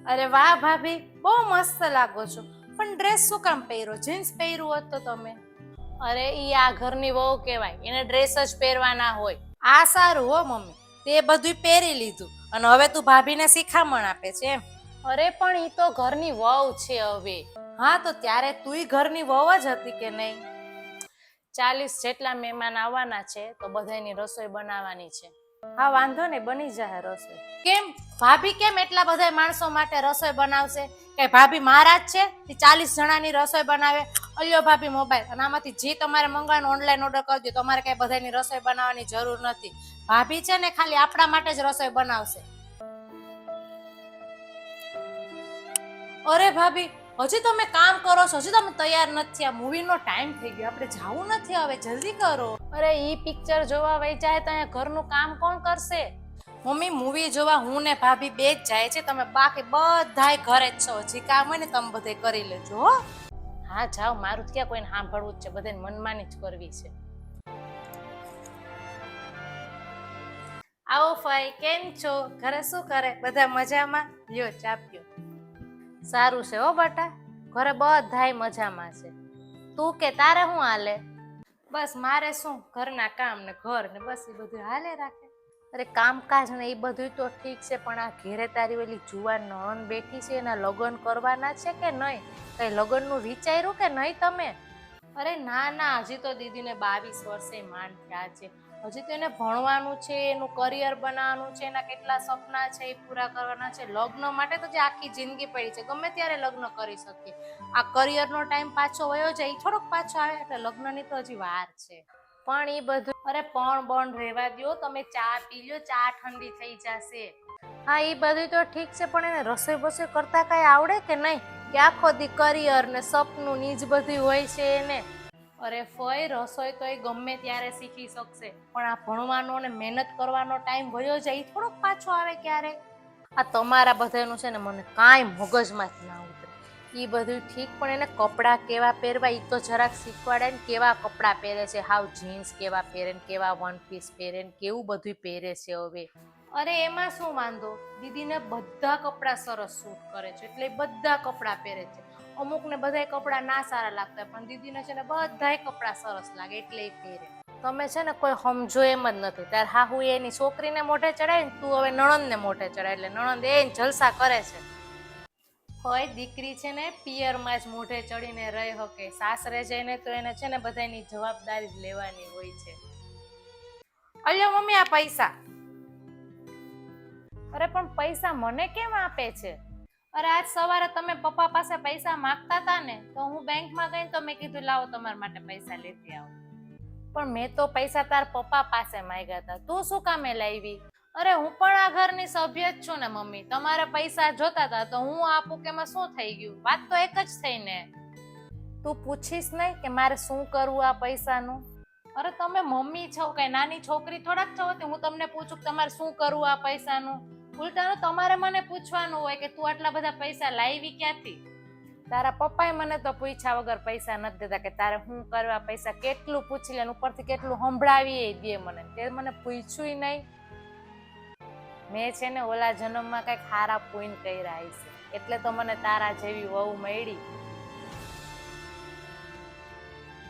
અરે વાહ ભાભી, બહુ મસ્ત લાગો છો. પણ ડ્રેસ શું કામ પહેર્યો? જીન્સ પહેર્યું હોત તો તમે. અરે ઈ આ ઘરની વહુ કહેવાય, એને ડ્રેસ જ પહેરવાના હોય. આ સારું હો મમ્મી, તે બધું પહેરી લીધું અને હવે તું ભાભીને શિખામણ આપે છે એમ. અરે પણ ઈ તો ઘરની વહુ છે હવે. હા તો ત્યારે તુંય ઘરની વહુ જ હતી કે નહીં? 40 જેટલા મહેમાન આવવાના છે તો બધાની રસોઈ બનાવવાની છે. હા વાંધો ને, બની જાય રસોઈ. કેમ ભાભી કેમ એટલા બધા માણસો માટે રસોઈ બનાવશે? કે ભાભી મહારાજ છે 40 જણાની રસોઈ બનાવે? અલ્યો ભાભી મોબાઈલ, અને આમાંથી જે તમારે મંગાવવાનું ઓનલાઈન ઓર્ડર કરી દો, તમારે કઈ બધાની રસોઈ બનાવવાની જરૂર નથી. ભાભી છે ને ખાલી આપણા માટે જ રસોઈ બનાવશે. અરે ભાભી, હજી તમે કામ કરો છો, હજી તમે તૈયાર નથી થયા. મૂવી નો ટાઈમ થઈ ગયો, આપણે જાવું નથી હવે, જલ્દી કરો. અરે ઈ પિક્ચર જોવા વઈ જાય તો અહીંયા ઘરનું કામ કોણ કરશે? મમ્મી મૂવી જોવા હું ને ભાભી બે જ જાય છે, તમે બાકી બધાય ઘરે જ છો. હજી કામ હોય ને તમે બધે કરી લેજો હો. હા જાઓ, મારું ક્યાં કોઈને સાંભળવું જ છે, બધાને મનમાની જ કરવી છે. આવો ફાઈ, કેમ છો? ઘરે શું કરે? બધા મજામાં? લ્યો ચા પીઓ. સારું છે હો બટા, ઘરે બધાય મજામાં છે. તું કે તારે શું હાલે? બસ મારે શું, ઘરના કામ ને ઘર ને બસ એ બધું હાલે રાખે. અરે કામકાજ ને એ બધું તો ઠીક છે, પણ આ ઘેરે તારી ઓલી જુવાન નણંદ બેઠી છે, એના લગ્ન કરવાના છે કે નહીં? કઈ લગ્ન નું વિચાર્યું કે નહીં તમે? અરે ના ના, હજી તો દીદીને 22 વર્ષે માંડ થયા છે. હજી તો એને ભણવાનું છે, એનું કરિયર બનાવવાનું છે, એના કેટલા સપના છે એ પૂરા કરવાના છે. લગ્ન માટે તો જે આખી જિંદગી પડી છે, ગમે ત્યારે લગ્ન કરી શકીએ. આ કરિયરનો ટાઈમ પાછો વયો જાય, એ થોડોક પાછો આવે, એટલે લગ્નની તો હજી વાર છે. પણ એ બધું અરે પણ બંધ રહેવા દ્યો, તમે ચા પી લ્યો, ચા ઠંડી થઈ જશે. હા એ બધું તો ઠીક છે, પણ એને રસોઈ બસોઈ કરતા કઈ આવડે કે નહીં? કે આખો દી કરિયર ને સપનું ની જ બધું હોય છે એને? અરે ફઈ, રસોઈ તો એ ગમે ત્યારે શીખી શકશે, પણ આ ભણવાનો અને મહેનત કરવાનો ટાઈમ વયો જાય, એ થોડોક પાછો આવે ક્યારે. આ તમારા બધાનું છે ને મને કાંઈ મગજમાં જ ના ઉતરે. એ બધું ઠીક, પણ એને કપડાં કેવા પહેરવા એ તો જરાક શીખવાડે ને. કેવા કપડાં પહેરે છે, હાવ જીન્સ કેવા પહેરે ને, કેવા વન પીસ પહેરે ને, કેવું બધું પહેરે છે હવે. અરે એમાં શું વાંધો, દીદીને બધા કપડાં સરસ સૂટ કરે છે, એટલે બધા કપડાં પહેરે છે. અમુક ને બધાય કપડાં ના સારા લાગતા, પણ દીદીને છે ને બધાય કપડાં સરસ લાગે એટલે એ પહેરે. તમે છે ને કોઈ સમજો એમ જ નથી. તાર હાહુ એની છોકરીને મોઢે ચડાય ને, તું હવે નણંદને મોઢે ચડાય, એટલે નણંદ એ જલસા કરે છે. હોય દીકરી છે ને પિયરમાં જ મોઢે ચડીને રહી શકે, સાસરે જઈને તો એને છે ને બધાની જવાબદારી જ લેવાની હોય છે. અલ્યો મમ્મી આ પૈસા. અરે પણ પૈસા મને કેમ આપે છે? અરે આજ સવારે તમે પપ્પા પાસે પૈસા માંગતા હતા ને, તો હું બેંકમાં ગઈ તો મેં કીધું લાવો તમારા માટે પૈસા લેતી આવો. પણ મેં તો પૈસા તાર પપ્પા પાસે માંગ્યા હતા, તું શું કામે લાવી? અરે હું પણ આ ઘરની સભ્ય જ છું ને મમ્મી, તમારે પૈસા જોતા હતા તો હું આપું, કે એમાં શું થઈ ગયું? વાત તો એક જ થઈ ને. તું પૂછીશ નહીં કે મારે શું કરવું આ પૈસાનું? અરે તમે મમ્મી છો, કઈ નાની છોકરી થોડાક છો કે હું તમને પૂછું કે તમારે શું કરવું આ પૈસાનું? ઉલટાનું તમારે મને પૂછવાનું હોય કે તું આટલા બધા પૈસા લાવી ક્યાંથી? તારા પપ્પાએ મને તો પૂછ્યા વગર પૈસા નથી દેતા, કે તારે શું કરવા પૈસા, કેટલું પૂછી લે, ઉપરથી કેટલું સંભળાવી દે મને, તે મને પૂછ્યું નહીં. મેં છે ને ઓલા જન્મમાં કઈક હારા પુણ્ય કર્યા હશે, એટલે તો મને તારા જેવી વહુ મળી.